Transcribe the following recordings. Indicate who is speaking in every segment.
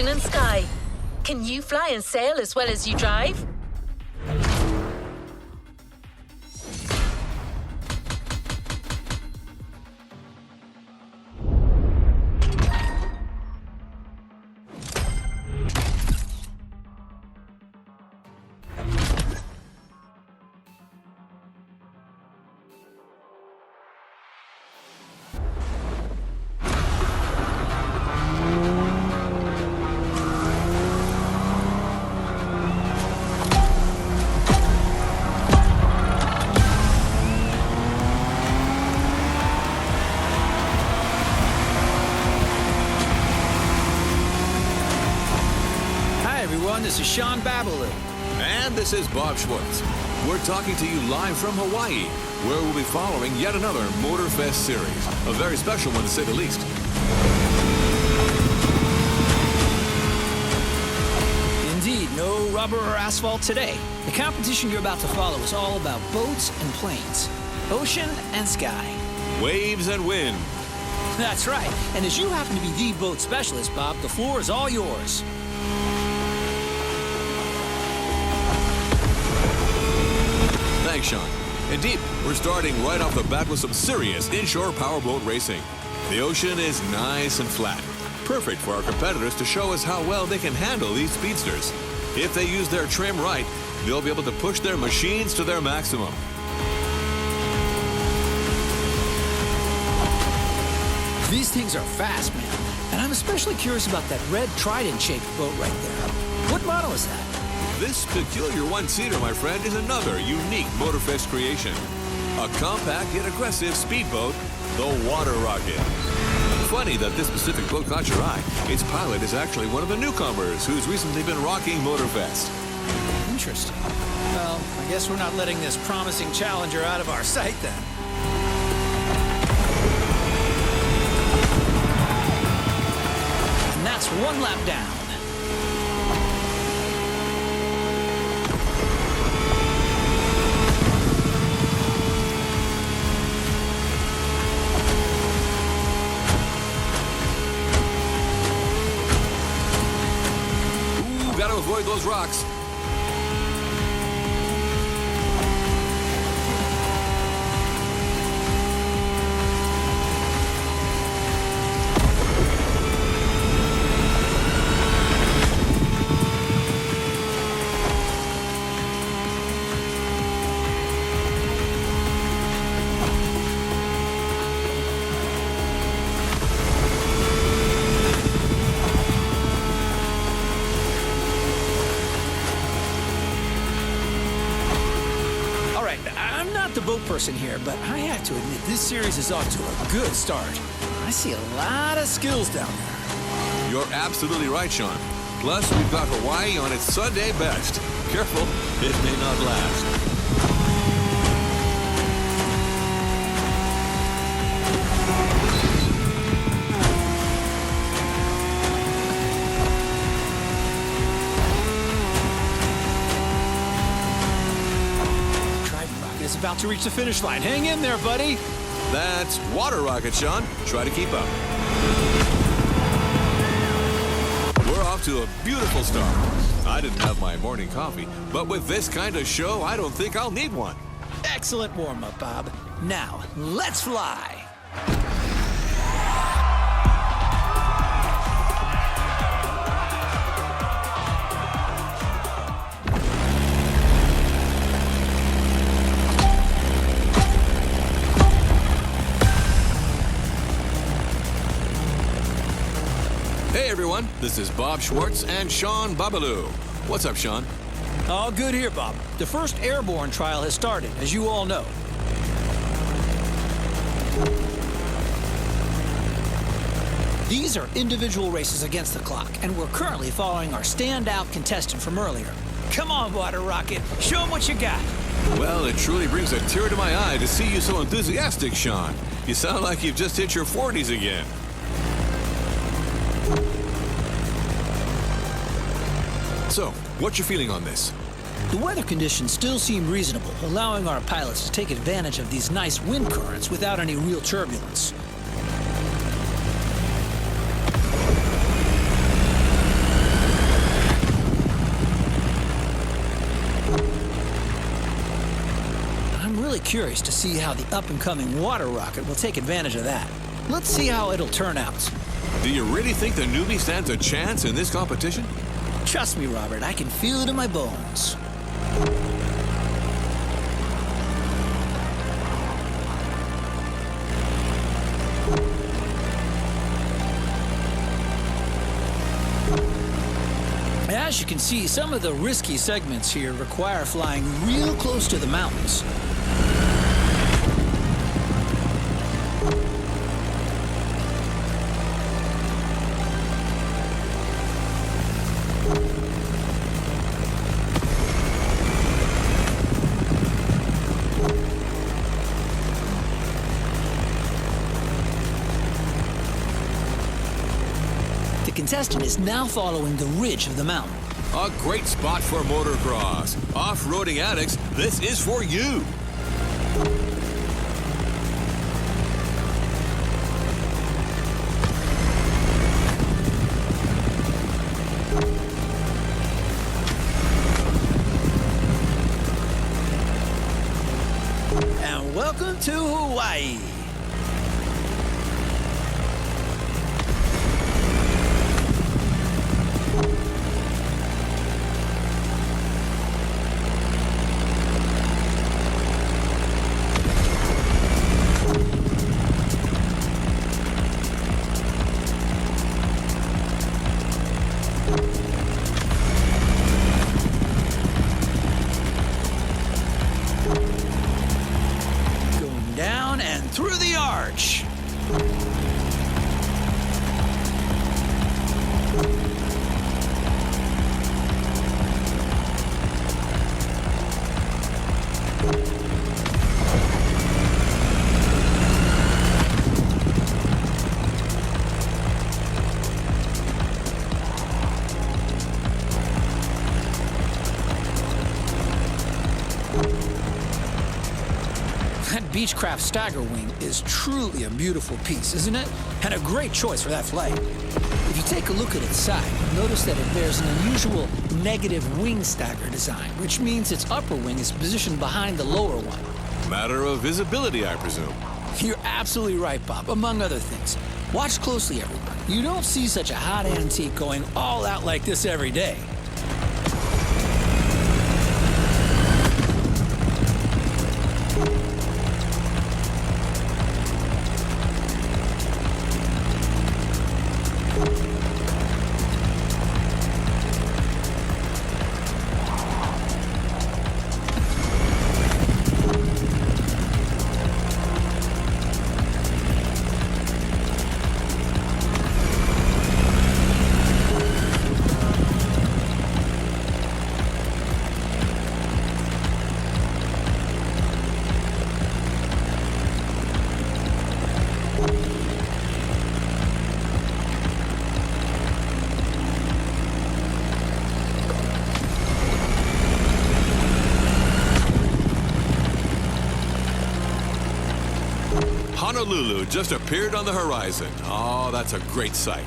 Speaker 1: ocean and sky. Can you fly and sail as well as you drive?
Speaker 2: This is Sean Babaloo.
Speaker 3: And this is Bob Schwartz. We're talking to you live from Hawaii, where we'll be following yet another Motorfest series. A very special one, to say the least.
Speaker 2: Indeed, no rubber or asphalt today. The competition you're about to follow is all about boats and planes, ocean and sky.
Speaker 3: Waves and wind.
Speaker 2: That's right. And as you happen to be the boat specialist, Bob, the floor is all yours.
Speaker 3: Thanks, Sean. Indeed, we're starting right off the bat with some serious inshore powerboat racing. The ocean is nice and flat, perfect for our competitors to show us how well they can handle these speedsters. If they use their trim right, they'll be able to push their machines to their maximum.
Speaker 2: These things are fast, man. And I'm especially curious about that red trident-shaped boat right there. What model is that?
Speaker 3: This peculiar one-seater, my friend, is another unique Motorfest creation. A compact yet aggressive speedboat, the Water Rocket. Funny that this specific boat caught your eye. Its pilot is actually one of the newcomers who's recently been rocking Motorfest.
Speaker 2: Interesting. Well, I guess we're not letting this promising challenger out of our sight then. And that's one lap down.
Speaker 3: Gotta avoid those rocks.
Speaker 2: Person here, but I have to admit this series is off to a good start. I see a lot of skills down there.
Speaker 3: You're absolutely right, Sean. Plus, we've got Hawaii on its Sunday best. Careful, it may not last.
Speaker 2: About to reach the finish line. Hang in there, buddy.
Speaker 3: That's Water Rocket, Sean. Try to keep up. We're off to a beautiful start. I didn't have my morning coffee, but with this kind of show, I don't think I'll need one.
Speaker 2: Excellent warm-up, Bob. Now, let's fly.
Speaker 3: Hey everyone, this is Bob Schwartz and Sean Babaloo. What's up, Sean?
Speaker 2: All good here, Bob. The first airborne trial has started, as you all know. These are individual races against the clock, and we're currently following our standout contestant from earlier. Come on, Water Rocket, show them what you got.
Speaker 3: Well, it truly brings a tear to my eye to see you so enthusiastic, Sean. You sound like you've just hit your 40s again. So, what's your feeling on this?
Speaker 2: The weather conditions still seem reasonable, allowing our pilots to take advantage of these nice wind currents without any real turbulence. curious to see how the up-and-coming water rocket will take advantage of that. Let's see how it'll turn out.
Speaker 3: Do you really think the newbie stands a chance in this competition?
Speaker 2: Trust me, Robert, I can feel it in my bones. As you can see, some of the risky segments here require flying real close to the mountains. The contestant is now following the ridge of the mountain.
Speaker 3: A great spot for motocross. Off-roading addicts, this is for you.
Speaker 2: And welcome to Hawaii. Down and through the arch. That Beechcraft Stagger Wing is truly a beautiful piece, isn't it? And a great choice for that flight. If you take a look at its side, you'll notice that it bears an unusual negative wing stagger design, which means its upper wing is positioned behind the lower one.
Speaker 3: Matter of visibility, I presume.
Speaker 2: You're absolutely right, Bob, among other things. Watch closely, everyone. You don't see such a hot antique going all out like this every day.
Speaker 3: Honolulu just appeared on the horizon. Oh, that's a great sight.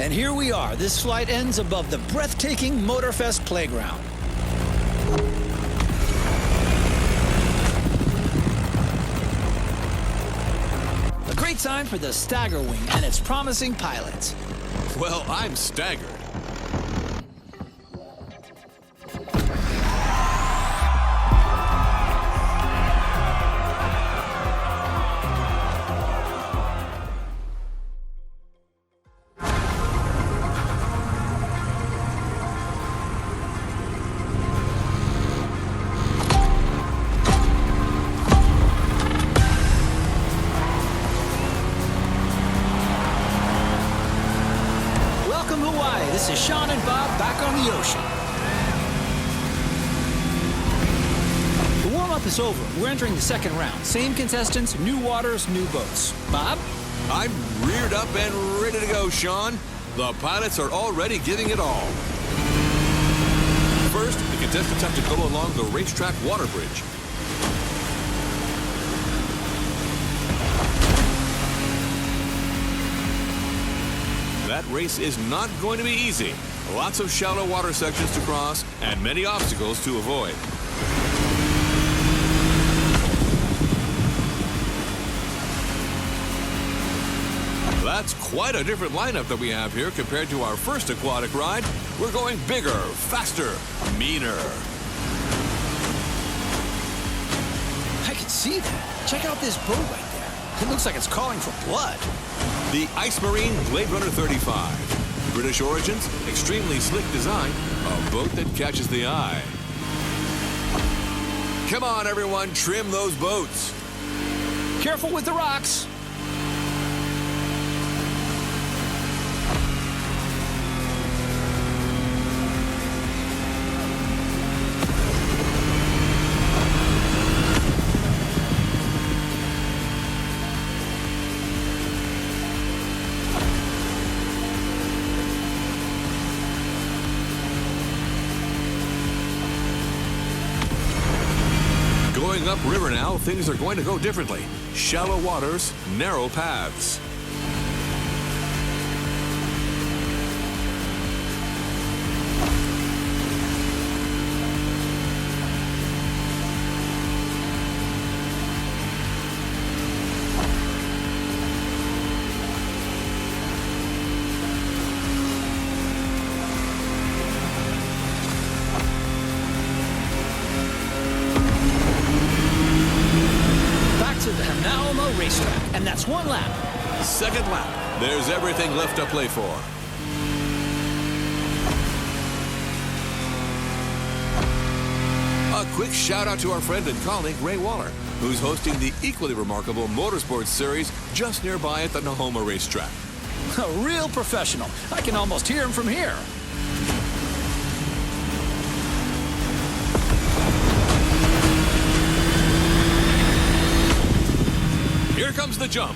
Speaker 2: And here we are. This flight ends above the breathtaking Motorfest playground. A great time for the Stagger Wing and its promising pilots.
Speaker 3: Well, I'm staggered.
Speaker 2: This is Sean and Bob back on the ocean. The warm-up is over. We're entering the second round. Same contestants, new waters, new boats. Bob?
Speaker 3: I'm reared up and ready to go, Sean. The pilots are already giving it all. First, the contestants have to go along the racetrack water bridge. That race is not going to be easy. Lots of shallow water sections to cross and many obstacles to avoid. That's quite a different lineup that we have here compared to our first aquatic ride. We're going bigger, faster, meaner.
Speaker 2: I can see that. Check out this boat right there. It looks like it's calling for blood.
Speaker 3: The Ice Marine Blade Runner 35. British origins, extremely slick design, a boat that catches the eye. Come on, everyone, trim those boats.
Speaker 2: Careful with the rocks.
Speaker 3: Going upriver now, things are going to go differently. Shallow waters, narrow paths.
Speaker 2: Racetrack, and that's one lap.
Speaker 3: Second lap. There's everything left to play for. A quick shout out to our friend and colleague Ray Waller, who's hosting the equally remarkable motorsports series just nearby at the Nahoma racetrack.
Speaker 2: A real professional. I can almost hear him from here.
Speaker 3: Here comes the jump.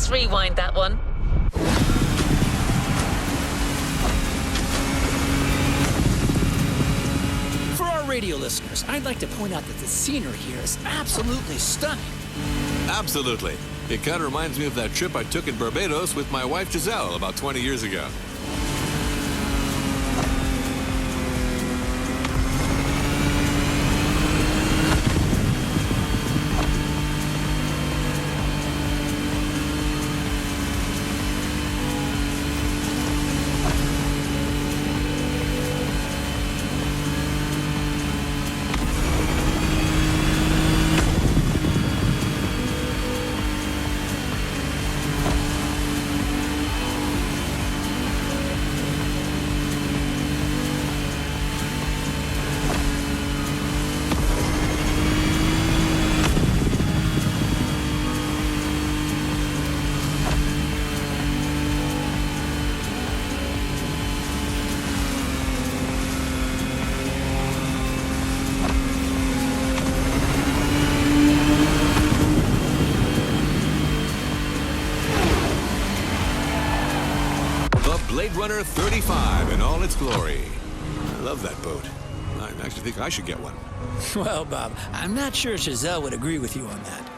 Speaker 1: Rewind that one.
Speaker 2: For our radio listeners, I'd like to point out that the scenery here is absolutely stunning.
Speaker 3: Absolutely. It kind of reminds me of that trip I took in Barbados with my wife Giselle about 20 years ago. Blade Runner 35 in all its glory. I love that boat. I actually think I should get one.
Speaker 2: Well, Bob, I'm not sure Giselle would agree with you on that.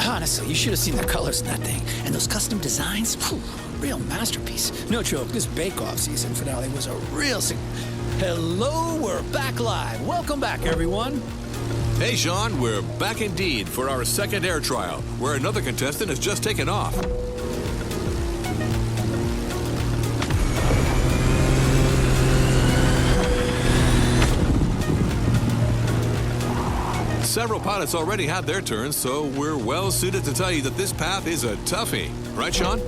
Speaker 2: Honestly, you should have seen the colors in that thing. And those custom designs, whew, real masterpiece. No joke, this Bake-Off season finale was a real... Hello, we're back live. Welcome back, everyone.
Speaker 3: Hey, Sean, we're back indeed for our second air trial, where another contestant has just taken off. Several pilots already had their turns, so we're well suited to tell you that this path is a toughie. Right, Sean?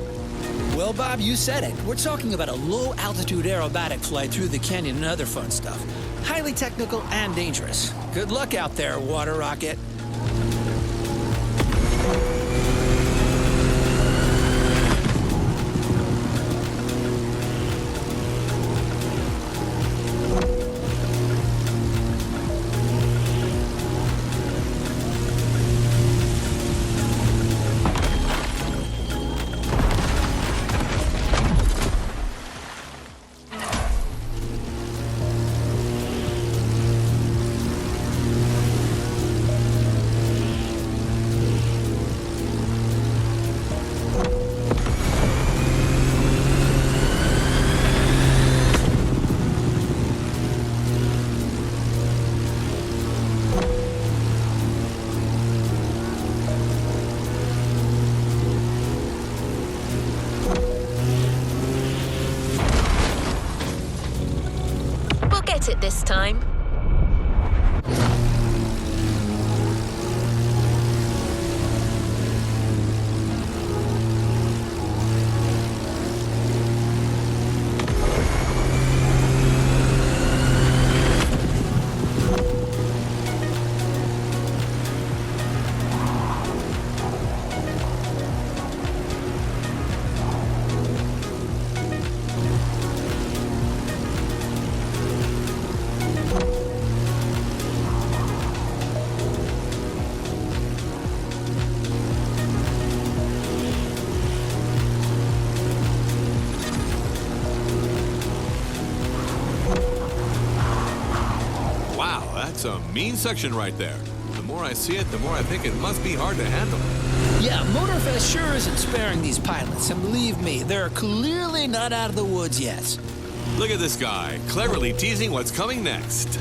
Speaker 2: Well, Bob, you said it. We're talking about a low-altitude aerobatic flight through the canyon and other fun stuff. Highly technical and dangerous. Good luck out there, water rocket.
Speaker 1: It this time.
Speaker 3: That's a mean section right there. The more I see it, the more I think it must be hard to handle.
Speaker 2: Yeah, Motorfest sure isn't sparing these pilots, and believe me, they're clearly not out of the woods yet.
Speaker 3: Look at this guy, cleverly teasing what's coming next.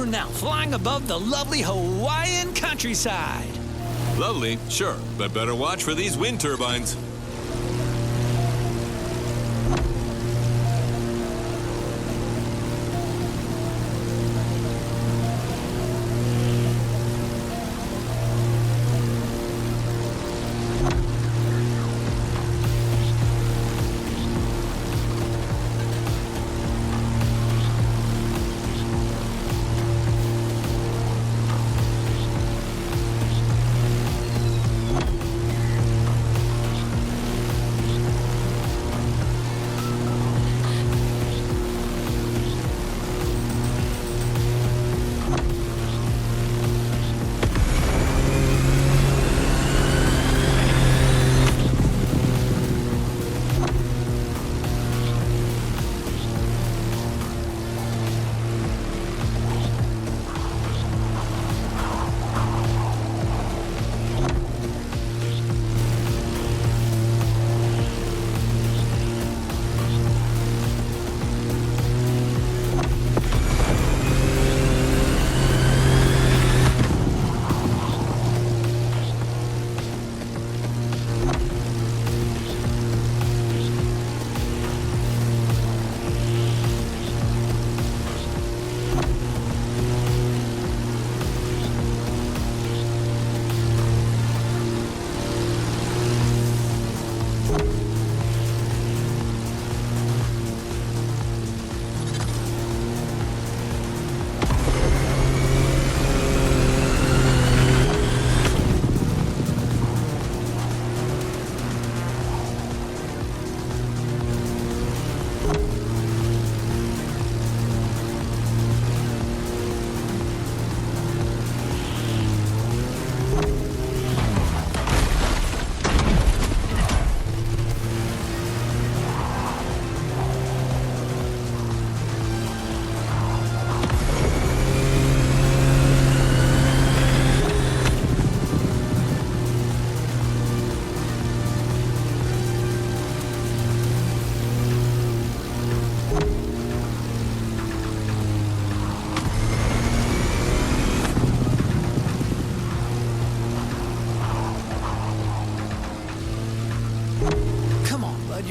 Speaker 2: Now flying above the lovely Hawaiian countryside.
Speaker 3: Lovely, sure, but better watch for these wind turbines.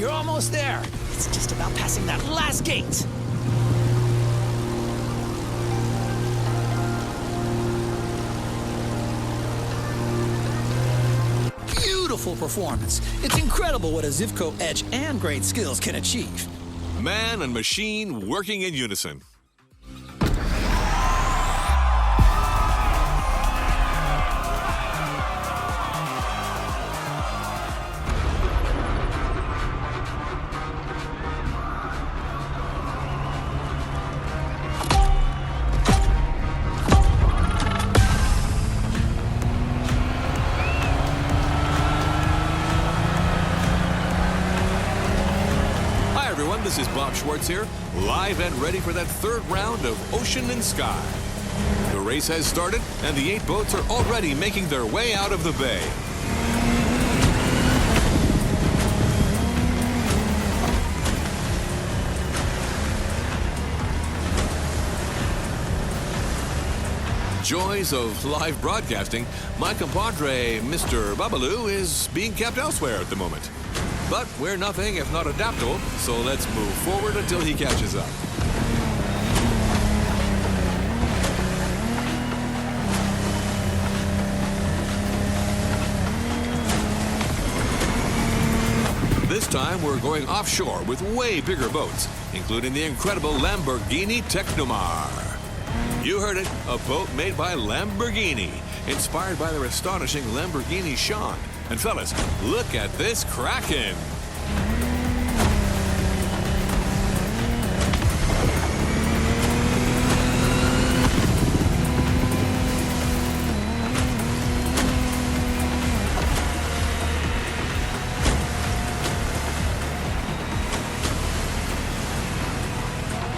Speaker 2: you're almost there. It's just about passing that last gate. Beautiful performance. It's incredible what a Zivco edge and great skills can achieve.
Speaker 3: Man and machine working in unison. This is Bob Schwartz here, live and ready for that third round of Ocean and Sky. The race has started, and the 8 boats are already making their way out of the bay. Joys of live broadcasting, my compadre, Mr. Babalu, is being kept elsewhere at the moment. But we're nothing if not adaptable, so let's move forward until he catches up. This time we're going offshore with way bigger boats, including the incredible Lamborghini Technomar. You heard it, a boat made by Lamborghini, inspired by their astonishing Lamborghini Sean. And fellas, look at this Kraken!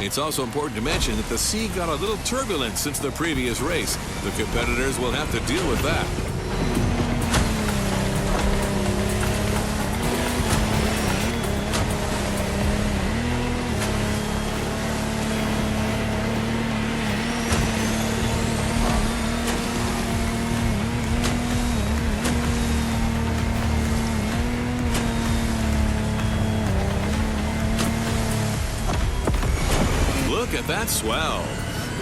Speaker 3: It's also important to mention that the sea got a little turbulent since the previous race. The competitors will have to deal with that. Look at that swell.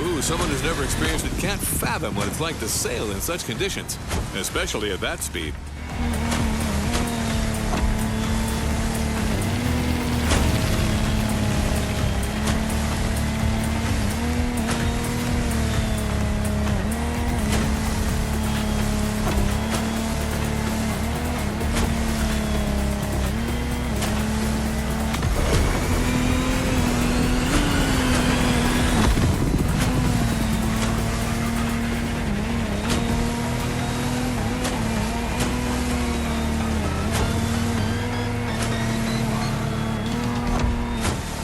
Speaker 3: Ooh, someone who's never experienced it can't fathom what it's like to sail in such conditions, especially at that speed.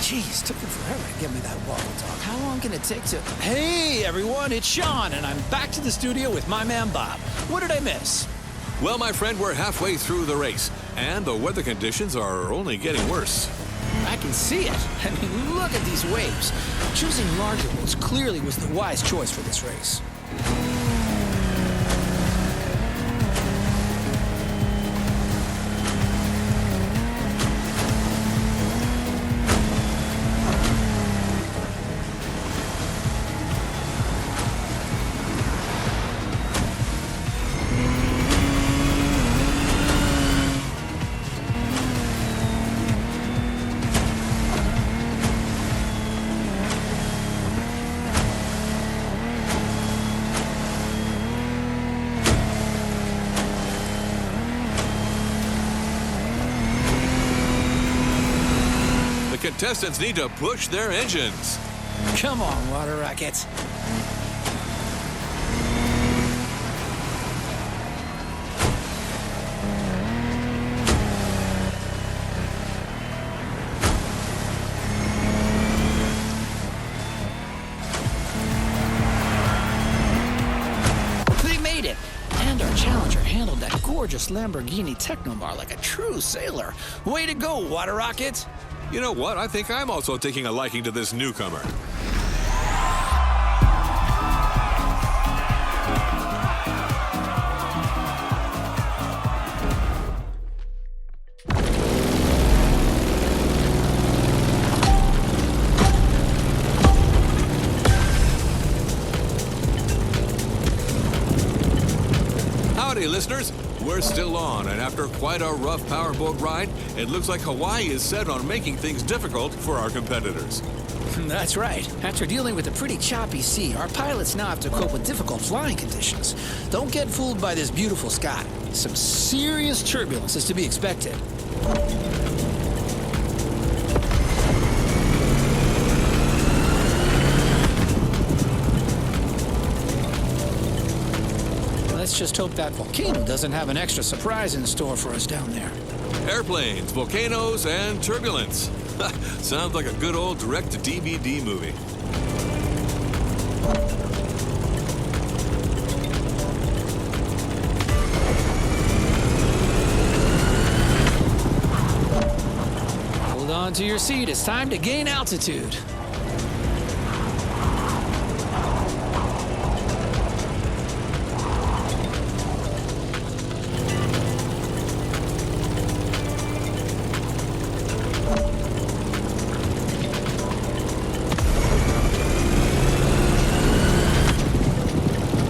Speaker 2: Jeez, took them forever to get me that waddle dog. How long can it take to... Hey, everyone, it's Sean, and I'm back to the studio with my man, Bob. What did I miss?
Speaker 3: Well, my friend, we're halfway through the race, and the weather conditions are only getting worse.
Speaker 2: I can see it. I mean, look at these waves. Choosing larger boats clearly was the wise choice for this race.
Speaker 3: Contestants need to push their engines.
Speaker 2: Come on, water rockets. They made it! And our challenger handled that gorgeous Lamborghini Technomar like a true sailor. Way to go, water rockets!
Speaker 3: You know what? I think I'm also taking a liking to this newcomer. ready, listeners? We're still on, and after quite a rough powerboat ride, it looks like Hawaii is set on making things difficult for our competitors.
Speaker 2: That's right. After dealing with a pretty choppy sea, our pilots now have to cope with difficult flying conditions. Don't get fooled by this beautiful sky. Some serious turbulence is to be expected. Let's just hope that volcano doesn't have an extra surprise in store for us down there.
Speaker 3: Airplanes, volcanoes, and turbulence. Sounds like a good old direct-to-DVD movie.
Speaker 2: Hold on to your seat. It's time to gain altitude.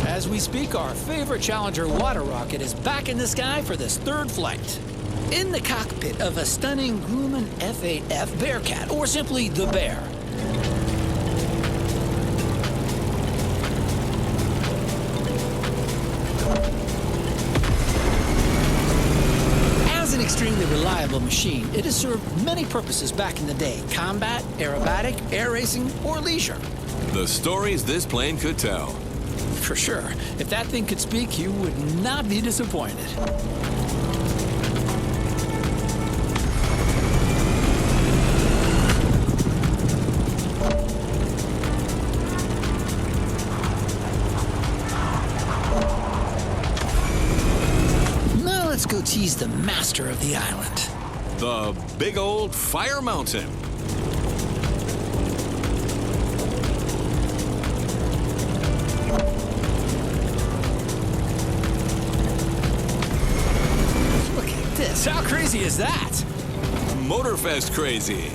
Speaker 2: As we speak, our favorite Challenger water rocket is back in the sky for this third flight. In the cockpit of a stunning Grumman F8F Bearcat, or simply the Bear. As an extremely reliable machine, it has served many purposes back in the day: combat, aerobatic, air racing, or leisure.
Speaker 3: The stories this plane could tell.
Speaker 2: For sure. If that thing could speak, you would not be disappointed. Now let's go tease the master of the island.
Speaker 3: The big old fire mountain.
Speaker 2: How crazy is that?
Speaker 3: Motorfest crazy.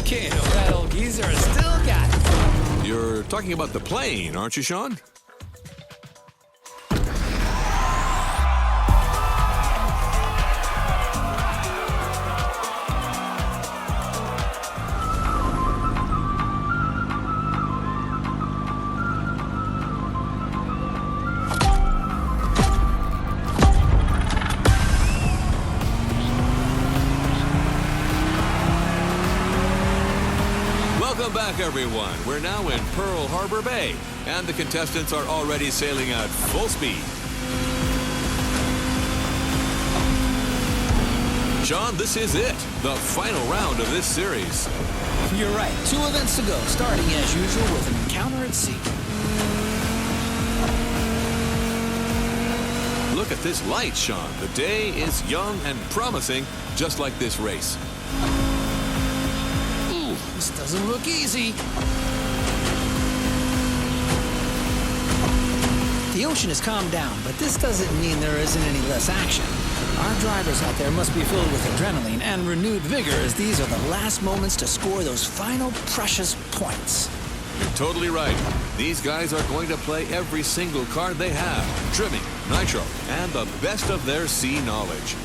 Speaker 2: That old geezer has still got it.
Speaker 3: You're talking about the plane, aren't you, Sean? Welcome back, everyone. We're now in Pearl Harbor Bay, and the contestants are already sailing at full speed. Sean, this is it, the final round of this series.
Speaker 2: You're right. 2 events to go, starting as usual with an encounter at sea.
Speaker 3: Look at this light, Sean. The day is young and promising, just like this race.
Speaker 2: This doesn't look easy. The ocean has calmed down, but this doesn't mean there isn't any less action. Our drivers out there must be filled with adrenaline and renewed vigor, as these are the last moments to score those final precious points.
Speaker 3: You're totally right. These guys are going to play every single card they have, trimming, nitro, and the best of their sea knowledge.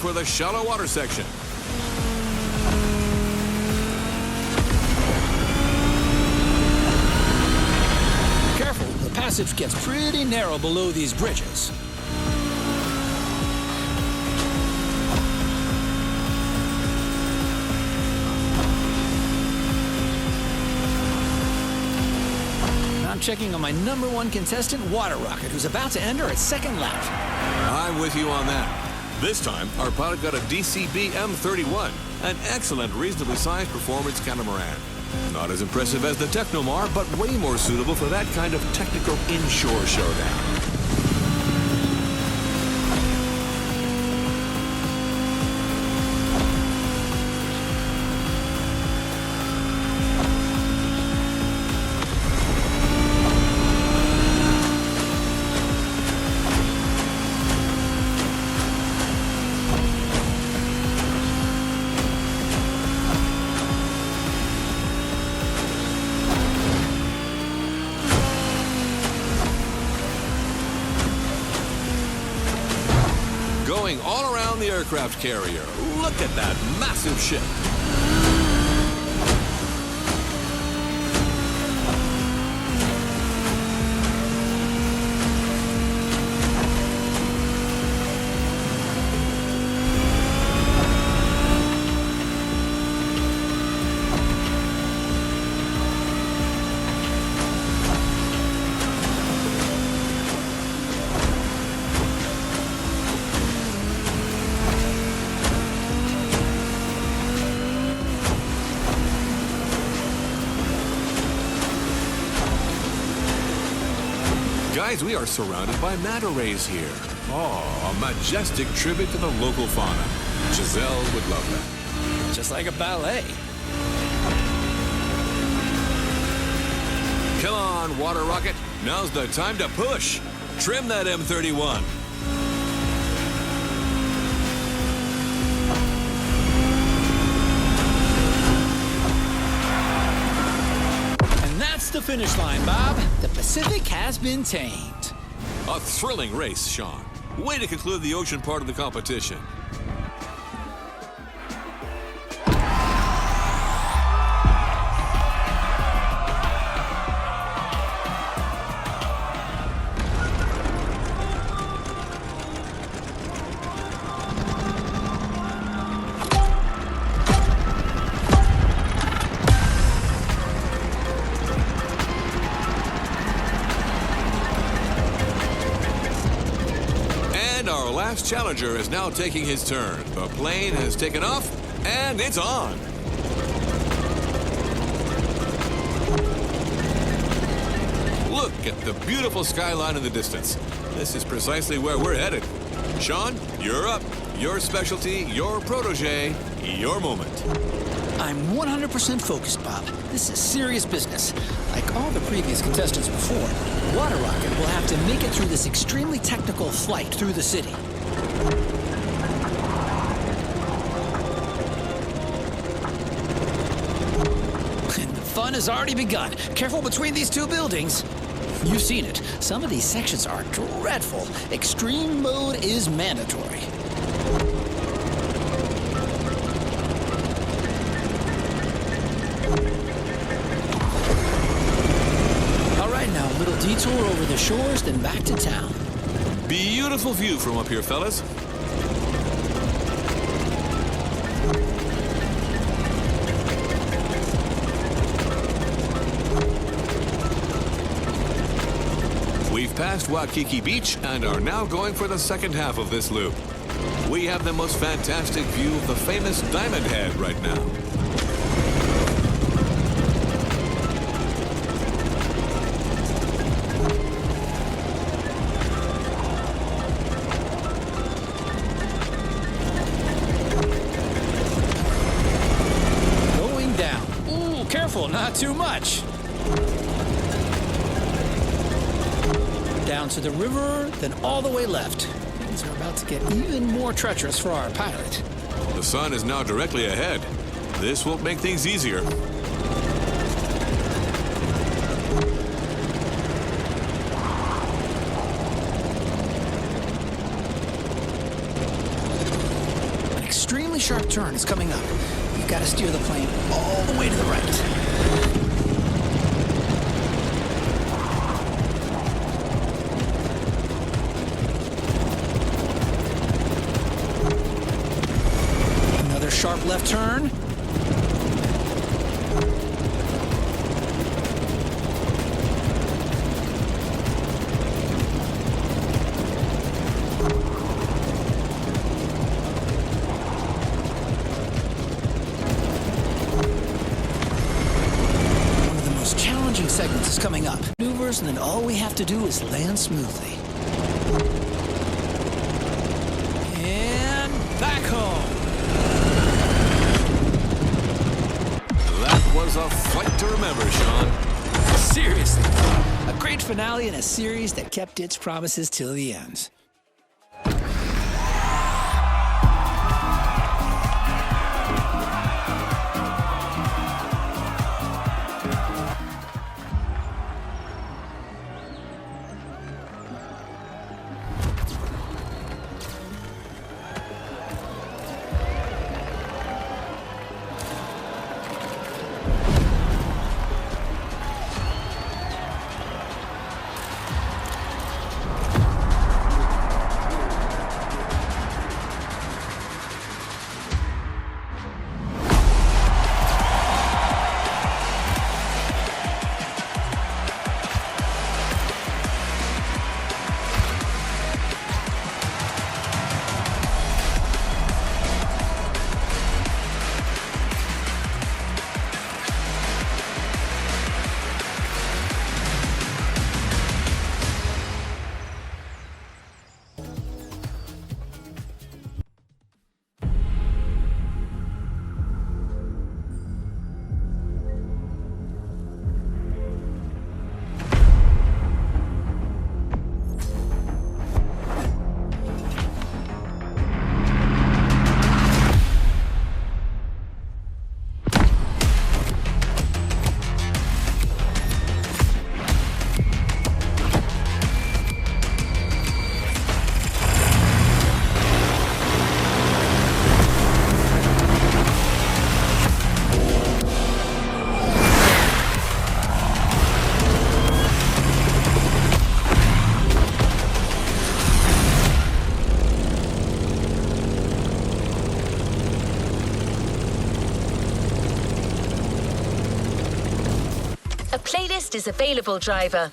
Speaker 3: for the shallow water section.
Speaker 2: Careful, the passage gets pretty narrow below these bridges. I'm checking on my #1 contestant, Water Rocket, who's about to enter its second lap.
Speaker 3: I'm with you on that. This time, our pilot got a DCB M31, an excellent, reasonably sized performance catamaran. Not as impressive as the Technomar, but way more suitable for that kind of technical inshore showdown. Going all around the aircraft carrier. Look at that massive ship. Guys, we are surrounded by manta rays here. Oh, a majestic tribute to the local fauna. Giselle would love that.
Speaker 2: Just like a ballet.
Speaker 3: Come on, Water Rocket. Now's the time to push. Trim that M31.
Speaker 2: And that's the finish line, Bob. The Pacific has been tamed.
Speaker 3: A thrilling race, Sean. Way to conclude the ocean part of the competition. Our last challenger is now taking his turn. The plane has taken off, and it's on. Look at the beautiful skyline in the distance. This is precisely where we're headed. Sean, you're up. Your specialty, your protege, your moment.
Speaker 2: I'm 100% focused, Bob. This is serious business. Like all the previous contestants before, Water Rocket will have to make it through this extremely technical flight through the city. And the fun has already begun. Careful between these two buildings. You've seen it. Some of these sections are dreadful. Extreme mode is mandatory. Detour over the shores, then back to town.
Speaker 3: Beautiful view from up here, fellas. We've passed Waikiki Beach and are now going for the second half of this loop. We have the most fantastic view of the famous Diamond Head right now.
Speaker 2: Not too much. Down to the river, then all the way left. Things are about to get even more treacherous for our pilot.
Speaker 3: The sun is now directly ahead. This will make things easier.
Speaker 2: sharp turn is coming up. You've got to steer the plane all the way to the right. Sharp left turn. One of the most challenging segments is coming up. Maneuvers, and then all we have to do is land smoothly. And back home.
Speaker 3: Was a flight to remember, Sean.
Speaker 2: Seriously, a great finale in a series that kept its promises till the end.
Speaker 1: A playlist is available, driver.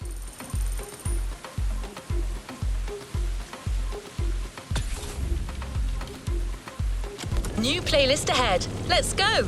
Speaker 1: New playlist ahead. Let's go!